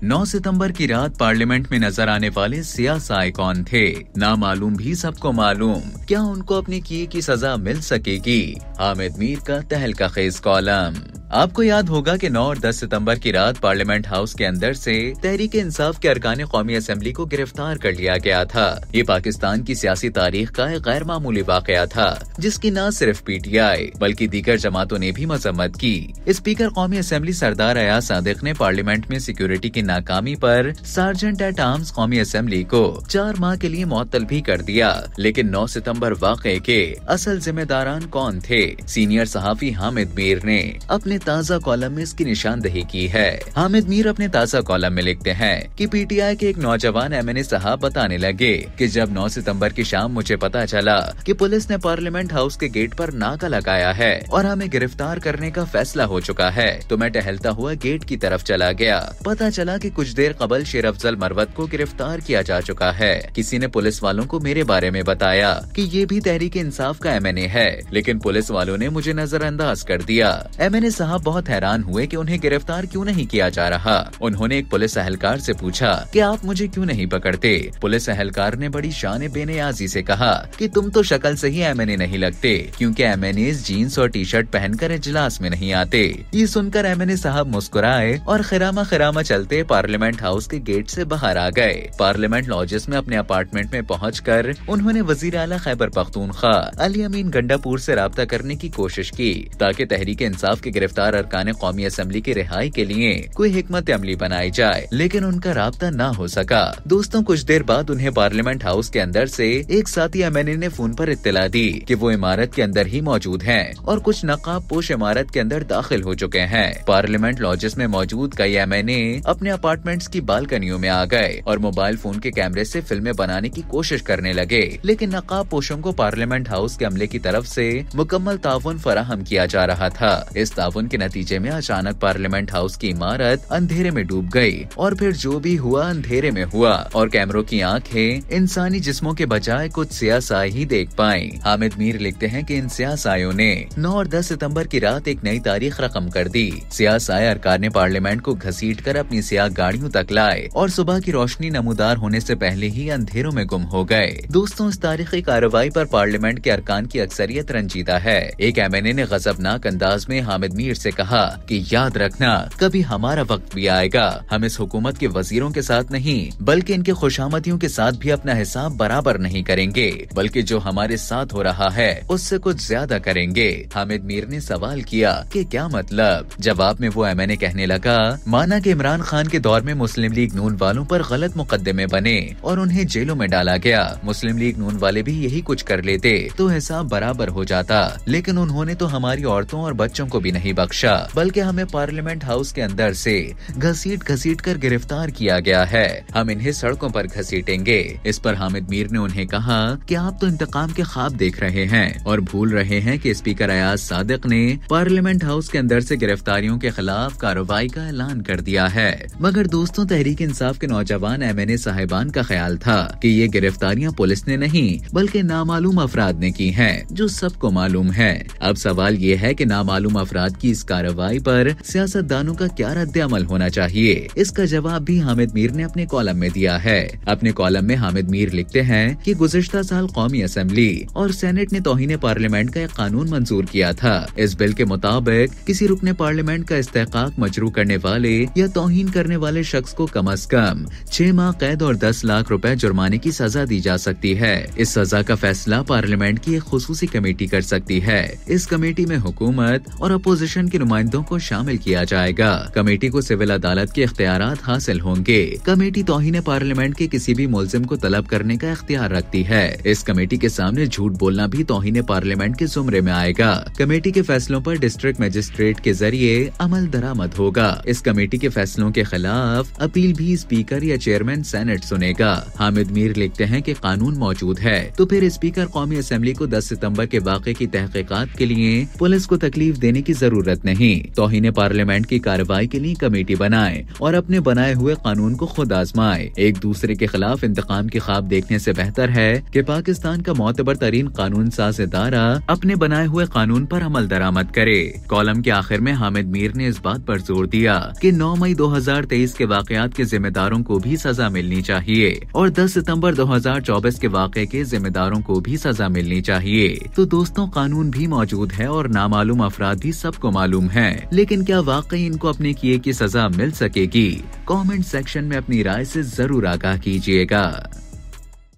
9 सितंबर की रात पार्लियामेंट में नजर आने वाले सियासी कौन थे? नामालूम भी सबको मालूम। क्या उनको अपने किए की सजा मिल सकेगी? हामिद मीर का तहलका खेज कॉलम। आपको याद होगा कि 9 और 10 सितंबर की रात पार्लियामेंट हाउस के अंदर से तहरीक इंसाफ के अरकान कौमी असेंबली को गिरफ्तार कर लिया गया था। ये पाकिस्तान की सियासी तारीख का एक गैर मामूली वाकया था, जिसकी न सिर्फ पीटीआई बल्कि दीगर जमातों ने भी मजम्मत की। स्पीकर कौमी असेंबली सरदार अयाज सादिक ने पार्लियामेंट में सिक्योरिटी की नाकामी पर सार्जेंट एट आर्म्स कौमी असेंबली को 4 माह के लिए मुअत्तल भी कर दिया। लेकिन 9 सितंबर वाकये के असल जिम्मेदारान कौन थे? सीनियर सहाफी हामिद मीर ने अपने ताज़ा कॉलम में इसकी निशानदेही की है। हामिद मीर अपने ताज़ा कॉलम में लिखते हैं कि पीटीआई के एक नौजवान एमएनए साहब बताने लगे कि जब 9 सितंबर की शाम मुझे पता चला कि पुलिस ने पार्लियामेंट हाउस के गेट पर नाका लगाया है और हमें गिरफ्तार करने का फैसला हो चुका है, तो मैं टहलता हुआ गेट की तरफ चला गया। पता चला कि कुछ देर कबल शेर अफजल मरवत को गिरफ्तार किया जा चुका है। किसी ने पुलिस वालों को मेरे बारे में बताया कि ये भी तहरीक इंसाफ का एमएनए है, लेकिन पुलिस वालों ने मुझे नजरअंदाज कर दिया। एमएनए साहब बहुत हैरान हुए कि उन्हें गिरफ्तार क्यों नहीं किया जा रहा। उन्होंने एक पुलिस एहलकार से पूछा कि आप मुझे क्यों नहीं पकड़ते? पुलिस एहलकार ने बड़ी शान बेनियाजी से कहा कि तुम तो शक्ल से ही एमएनए नहीं लगते, क्योंकि एमएनए जीन्स और टी शर्ट पहनकर इजलास में नहीं आते। ये सुनकर एमएनए साहब मुस्कुराए और खिरामा खिरामा चलते पार्लियामेंट हाउस के गेट से बाहर आ गए। पार्लियामेंट लॉजेस में अपने अपार्टमेंट में पहुंचकर उन्होंने वजीर आला खैबर पख्तूनख्वा अली अमीन गंडापुर से राब्ता करने की कोशिश की, ताकि तहरीक इंसाफ के गिरफ्तार अरकान कौमी असेंबली की रिहाई के लिए कोई हिकमत अमली बनाई जाए, लेकिन उनका राब्ता न हो सका। दोस्तों, कुछ देर बाद उन्हें पार्लियामेंट हाउस के अंदर से एक साथी एमएनए ने फोन पर इत्तला दी कि वो इमारत के अंदर ही मौजूद हैं और कुछ नकाब पोश इमारत के अंदर दाखिल हो चुके हैं। पार्लियामेंट लॉजेस में मौजूद कई एमएनए अपने अपार्टमेंट्स की बालकनियों में आ गए और मोबाइल फोन के कैमरे से फिल्में बनाने की कोशिश करने लगे, लेकिन नकाब पोशों को पार्लियामेंट हाउस के अमले की तरफ से मुकम्मल ताउन फराहम किया जा रहा था। इस ताउन के नतीजे में अचानक पार्लियामेंट हाउस की इमारत अंधेरे में डूब गई और फिर जो भी हुआ अंधेरे में हुआ और कैमरों की आंखें इंसानी जिस्मों के बजाय कुछ सियासाई ही देख पाई। हामिद मीर लिखते हैं कि इन सियासाइयों ने 9 और 10 सितंबर की रात एक नई तारीख रकम कर दी। सियासाई अरकान ने पार्लियामेंट को घसीटकर अपनी सियाह गाड़ियों तक लाए और सुबह की रोशनी नमूदार होने से पहले ही अंधेरों में गुम हो गए। दोस्तों, इस तारीखी कार्रवाई पर पार्लियामेंट के अरकान की अक्सरियत रंजीदा है। एक एमएनए ने गजबनाक अंदाज में हामिद मीर से कहा कि याद रखना, कभी हमारा वक्त भी आएगा। हम इस हुकूमत के वजीरों के साथ नहीं बल्कि इनके खुशामदियों के साथ भी अपना हिसाब बराबर नहीं करेंगे, बल्कि जो हमारे साथ हो रहा है उससे कुछ ज्यादा करेंगे। हामिद मीर ने सवाल किया कि क्या मतलब? जवाब में वो एमएनए कहने लगा, माना कि इमरान खान के दौर में मुस्लिम लीग नून वालों पर गलत मुकदमे बने और उन्हें जेलों में डाला गया। मुस्लिम लीग नून वाले भी यही कुछ कर लेते तो हिसाब बराबर हो जाता, लेकिन उन्होंने तो हमारी औरतों और बच्चों को भी नहीं बख्शा, बल्कि हमें पार्लियामेंट हाउस के अंदर से घसीट कर गिरफ्तार किया गया है। हम इन्हें सड़कों पर घसीटेंगे। इस पर हामिद मीर ने उन्हें कहा कि आप तो इंतकाम के ख्वाब देख रहे हैं और भूल रहे हैं कि स्पीकर अयाज सादिक ने पार्लियामेंट हाउस के अंदर से गिरफ्तारियों के खिलाफ कार्रवाई का ऐलान कर दिया है। मगर दोस्तों, तहरीक इंसाफ के नौजवान एमएनए साहिबान का ख्याल था कि ये गिरफ्तारियां पुलिस ने नहीं बल्कि नामालूम अफराद ने की हैं, जो सबको मालूम है। अब सवाल ये है कि नामालूम अफराद की इस कार्रवाई पर सियासतदानों का क्या रद्द अमल होना चाहिए? इसका जवाब भी हामिद मीर ने अपने कॉलम में दिया है। अपने कॉलम में हामिद मीर लिखते हैं कि गुज़िश्ता साल कौमी असेंबली और सेनेट ने तौहीन पार्लियामेंट का एक कानून मंजूर किया था। इस बिल के मुताबिक किसी रुकने पार्लियामेंट का इस्तेकाक मजरू करने वाले या तौहीन करने वाले शख्स को कम अज कम 6 माह कैद और 10 लाख रुपए जुर्माने की सजा दी जा सकती है। इस सजा का फैसला पार्लियामेंट की एक खुसूसी कमेटी कर सकती है। इस कमेटी में हुकूमत और अपोजिशन के नुमाइंदों को शामिल किया जाएगा। कमेटी को सिविल अदालत के इख्तियारात हासिल होंगे। कमेटी तौहीन पार्लियामेंट के किसी भी मुल्जिम को तलब करने का इख्तियार रखती है। इस कमेटी के सामने झूठ बोलना भी तौहीन पार्लियामेंट के जुमरे में आएगा। कमेटी के फैसलों पर डिस्ट्रिक्ट मजिस्ट्रेट के जरिए अमल दरामद होगा। इस कमेटी के फैसलों के खिलाफ अपील भी स्पीकर या चेयरमैन सेनेट सुनेगा। हामिद मीर लिखते हैं कि कानून मौजूद है तो फिर स्पीकर कौमी असेंबली को 10 सितंबर के वाक़े की तहकीकात के लिए पुलिस को तकलीफ देने की जरूरत गलत नहीं। तौहीन पार्लियामेंट की कार्रवाई के लिए कमेटी बनाएं और अपने बनाए हुए कानून को खुद आजमाएं। एक दूसरे के खिलाफ इंतकाम की ख्वाब देखने से बेहतर है कि पाकिस्तान का मोतबर तरीन कानून साज इदारा अपने बनाए हुए कानून पर अमल दरामद करे। कॉलम के आखिर में हामिद मीर ने इस बात पर जोर दिया कि 9 मई 2023 के वाकयात के जिम्मेदारों को भी सजा मिलनी चाहिए और 10 सितंबर 2024 के वाक़े के जिम्मेदारों को भी सजा मिलनी चाहिए। तो दोस्तों, कानून भी मौजूद है और नामालूम अफराद भी सबको मालूम है, लेकिन क्या वाकई इनको अपने किए की सजा मिल सकेगी? कमेंट सेक्शन में अपनी राय से जरूर आगाह कीजिएगा।